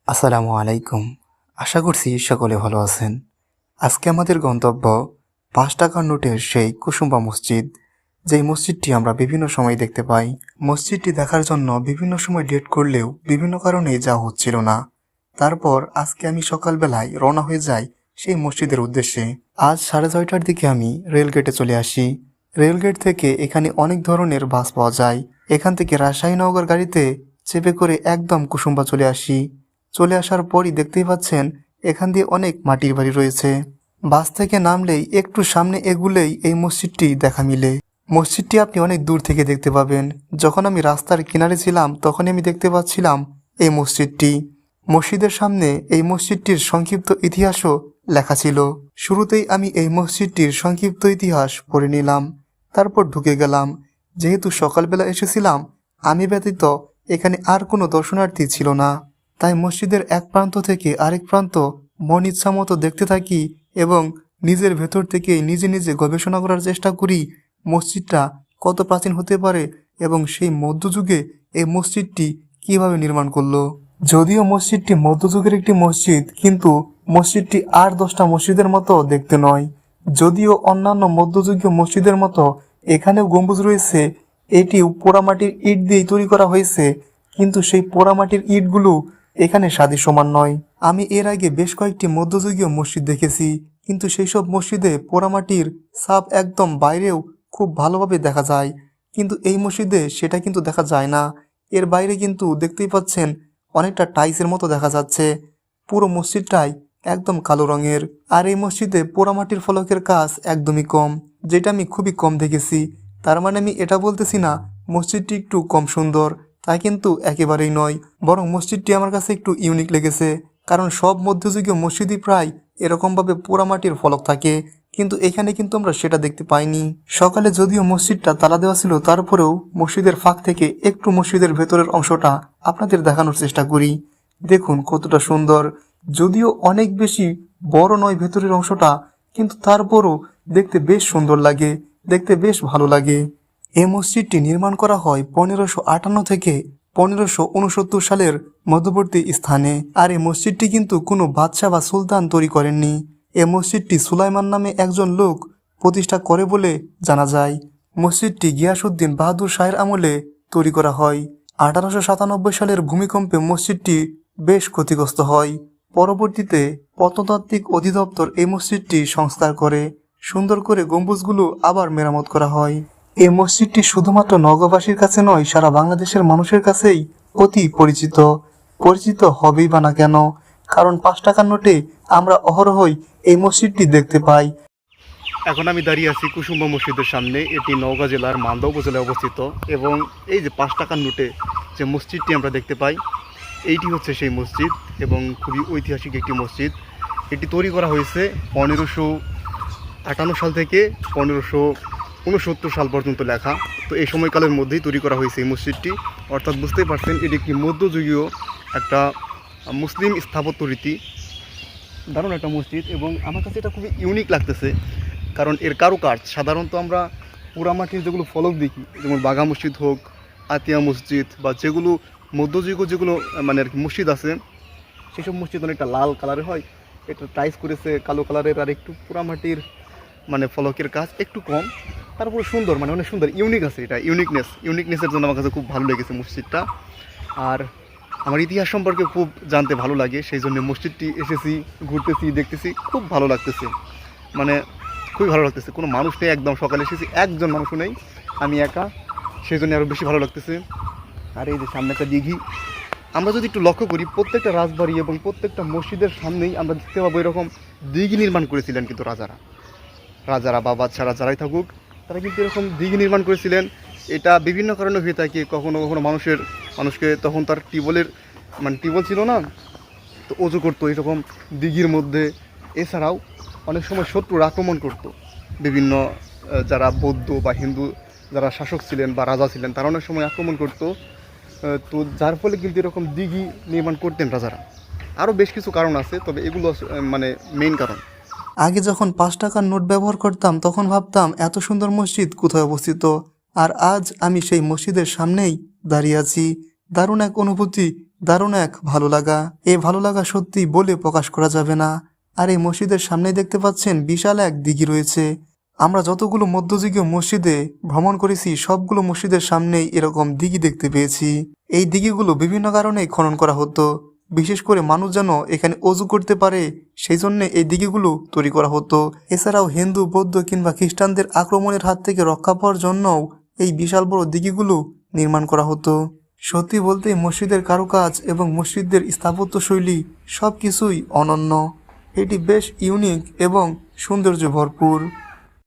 আসসালামু আলাইকুম। আশা করছি সকলে ভালো আছেন। আজকে আমাদের গন্তব্য ৫ টাকার নোটের সেই কুসুম্বা মসজিদ, যেই মসজিদটি আমরা বিভিন্ন সময় দেখতে পাই। মসজিদটি দেখার জন্য বিভিন্ন সময় ডেট করলেও বিভিন্ন কারণে যাওয়া হচ্ছিল না। তারপর আজকে আমি সকালবেলায় রওনা হয়ে যাই সেই মসজিদের উদ্দেশ্যে। আজ 6:30টার দিকে আমি রেলগেটে চলে আসি। রেলগেট থেকে এখানে অনেক ধরনের বাস পাওয়া যায়। এখান থেকে রাজশাহী নওগাঁর গাড়িতে চেপে করে একদম কুসুম্বা চলে আসি। চলে আসার পরই দেখতেই পাচ্ছেন এখান দিয়ে অনেক মাটির বাড়ি রয়েছে। বাস থেকে নামলেই একটু সামনে এগুলেই এই মসজিদটি দেখা মিলে। মসজিদটি আপনি অনেক দূর থেকে দেখতে পাবেন। যখন আমি রাস্তার কিনারে ছিলাম তখনই আমি দেখতে পাচ্ছিলাম এই মসজিদটি। মসজিদের সামনে এই মসজিদটির সংক্ষিপ্ত ইতিহাসও লেখা ছিল। শুরুতেই আমি এই মসজিদটির সংক্ষিপ্ত ইতিহাস পড়ে নিলাম, তারপর ঢুকে গেলাম। যেহেতু সকালবেলা এসেছিলাম, আমি ব্যতীত এখানে আর কোনো দর্শনার্থী ছিল না, তাই মসজিদের এক প্রান্ত থেকে আরেক প্রান্ত মন ইচ্ছা মতো দেখতে থাকি এবং নিজের ভেতর থেকে নিজে নিজে গবেষণা করার চেষ্টা করি মসজিদটা কত প্রাচীন হতে পারে এবং সেই মধ্যযুগে এই মসজিদটি কিভাবে নির্মাণ করলো। যদিও মসজিদটি মধ্যযুগের একটি মসজিদ, কিন্তু মসজিদটি আর 10টা মসজিদের মতো দেখতে নয়। যদিও অন্যান্য মধ্যযুগীয় মসজিদের মতো এখানেও গম্বুজ রয়েছে, এটিও পোড়ামাটির ইট দিয়েই তৈরি করা হয়েছে, কিন্তু সেই পোড়ামাটির ইটগুলো এখানে স্বাদে সমান নয়। আমি এর আগে বেশ কয়েকটি মধ্যযুগীয় মসজিদ দেখেছি, কিন্তু সেই সব মসজিদে পোড়ামাটির ছাপ একদম বাইরেও খুব ভালোভাবে দেখা যায়, কিন্তু এই মসজিদে সেটা কিন্তু দেখা যায় না। এর বাইরে কিন্তু দেখতেই পাচ্ছেন অনেকটা টাইলসের মতো দেখা যাচ্ছে। পুরো মসজিদটাই একদম কালো রঙের। আর এই মসজিদে পোড়ামাটির ফলকের কাজ একদমই কম, যেটা আমি খুবই কম দেখেছি। তার মানে আমি এটা বলতেছি না মসজিদটি একটু কম সুন্দর, তা কিন্তু একেবারেই নয়। বরং মসজিদটি আমার কাছে একটু ইউনিক লেগেছে, কারণ সব মধ্যযুগীয় মসজিদই প্রায় এরকমভাবে পোড়ামাটির ফলক থাকে, কিন্তু এখানে কিন্তু আমরা সেটা দেখতে পাইনি। সকালে যদিও মসজিদটা তালা দেওয়া ছিল, তারপরেও মসজিদের ফাঁক থেকে একটু মসজিদের ভেতরের অংশটা আপনাদের দেখানোর চেষ্টা করি। দেখুন কতটা সুন্দর। যদিও অনেক বেশি বড় নয় ভেতরের অংশটা, কিন্তু তারপরও দেখতে বেশ সুন্দর লাগে, দেখতে বেশ ভালো লাগে। এই মসজিদটি নির্মাণ করা হয় 1558 থেকে 1569 সালের মধ্যবর্তী স্থানে। আর এই মসজিদটি কিন্তু কোনো বাদশাহ বা সুলতান তৈরি করেননি। এই মসজিদটি সুলাইমান নামে একজন লোক প্রতিষ্ঠা করে বলে জানা যায়। মসজিদটি গিয়াসউদ্দিন বাহাদুর শাহের আমলে তৈরি করা হয়। 1897 সালের ভূমিকম্পে মসজিদটি বেশ ক্ষতিগ্রস্ত হয়। পরবর্তীতে প্রত্নতাত্ত্বিক অধিদপ্তর এই মসজিদটি সংস্কার করে সুন্দর করে গম্বুজগুলো আবার মেরামত করা হয়। এই মসজিদটি শুধুমাত্র নওগাঁবাসীর কাছে নয়, সারা বাংলাদেশের মানুষের কাছেই অতি পরিচিত। পরিচিত হবেই বা না কেন, কারণ 5 টাকার নোটে আমরা অহরহই এই মসজিদটি দেখতে পাই। এখন আমি দাঁড়িয়ে আছি কুসুম্বা মসজিদের সামনে। এটি নওগাঁ জেলার মান্দা উপজেলায় অবস্থিত এবং এই যে 5 টাকার নোটে যে মসজিদটি আমরা দেখতে পাই, এইটি হচ্ছে সেই মসজিদ এবং খুবই ঐতিহাসিক একটি মসজিদ। এটি তৈরি করা হয়েছে 1558 সাল থেকে 1569 সাল পর্যন্ত লেখা। তো এই সময়কালের মধ্যেই তৈরি করা হয়েছে এই মসজিদটি। অর্থাৎ বুঝতেই পারছেন এটি একটি মধ্যযুগীয় একটা মুসলিম স্থাপত্য রীতি, দারুণ একটা মসজিদ এবং আমার কাছে এটা খুবই ইউনিক লাগতেছে। কারণ এর কারুকাজ সাধারণত আমরা পোড়ামাটির যেগুলো ফলক দেখি, যেমন বাঘা মসজিদ হোক, আতিয়া মসজিদ বা যেগুলো মধ্যযুগীয় যেগুলো মানে আর কি মসজিদ আছে, সেসব মসজিদ অনেকটা লাল কালারের হয়। এটা টাইস করেছে কালো কালারের, আর একটু পোড়ামাটির মানে ফলকের কাজ একটু কম, তারপরে সুন্দর, মানে অনেক সুন্দর, ইউনিক আছে। এটা ইউনিকনেসের জন্য আমার কাছে খুব ভালো লেগেছে মসজিদটা। আর আমার ইতিহাস সম্পর্কে খুব জানতে ভালো লাগে, সেই জন্য মসজিদটি এসেছি, ঘুরতেছি, দেখতেছি, খুব ভালো লাগতেছে। মানে খুবই ভালো লাগতেছে। কোনো মানুষ নেই, একদম সকালে এসেছি, একজন মানুষও নেই, আমি একা, সেই জন্য আরও বেশি ভালো লাগতেছে। আর এই যে সামনে একটা দিঘি, আমরা যদি একটু লক্ষ্য করি প্রত্যেকটা রাজবাড়ি এবং প্রত্যেকটা মসজিদের সামনেই আমরা দেখতে পাবো এরকম দিঘি নির্মাণ করেছিলেন কিন্তু রাজারা বা বাদশারা যারাই থাকুক, তারা কিন্তু এরকম দিঘি নির্মাণ করেছিলেন। এটা বিভিন্ন কারণে হয়ে থাকে। কখনো কখনো মানুষকে তখন তার টিউবওয়েল ছিল না, তো অজু করতো এরকম দিঘির মধ্যে। এছাড়াও অনেক সময় শত্রুর আক্রমণ করতো, বিভিন্ন যারা বৌদ্ধ বা হিন্দু যারা শাসক ছিলেন বা রাজা ছিলেন, তারা অনেক সময় আক্রমণ করতো। তো যার ফলে কিন্তু এরকম দিঘি নির্মাণ করতেন রাজারা। আরও বেশ কিছু কারণ আছে, তবে এগুলো মানে মেইন কারণ। আগে যখন 5 টাকার নোট ব্যবহার করতাম তখন ভাবতাম এত সুন্দর মসজিদ কোথায় অবস্থিত, আর আজ আমি সেই মসজিদের সামনেই দাঁড়িয়ে আছি। দারুণ এক অনুভূতি, দারুণ এক ভালো লাগা। এই ভালো লাগা সত্যি বলে প্রকাশ করা যাবে না। আর এই মসজিদের সামনে দেখতে পাচ্ছেন বিশাল এক দিঘি রয়েছে। আমরা যতগুলো মধ্যযুগীয় মসজিদে ভ্রমণ করেছি সবগুলো মসজিদের সামনেই এরকম দিঘি দেখতে পেয়েছি। এই দিঘিগুলো বিভিন্ন কারণেই খনন করা হতো, বিশেষ করে মানুষ যেন এখানে অজু করতে পারে সেই জন্য এই দিঘিগুলো তৈরি করা হতো। এছাড়াও হিন্দু, বৌদ্ধ কিংবা খ্রিস্টানদের আক্রমণের হাত থেকে রক্ষা পাওয়ার জন্যও এই বিশাল বড় দিঘিগুলো নির্মাণ করা হতো। সত্যি বলতে মসজিদের কারুকাজ এবং মসজিদের স্থাপত্য শৈলী সব কিছুই অনন্য। এটি বেশ ইউনিক এবং সৌন্দর্য ভরপুর।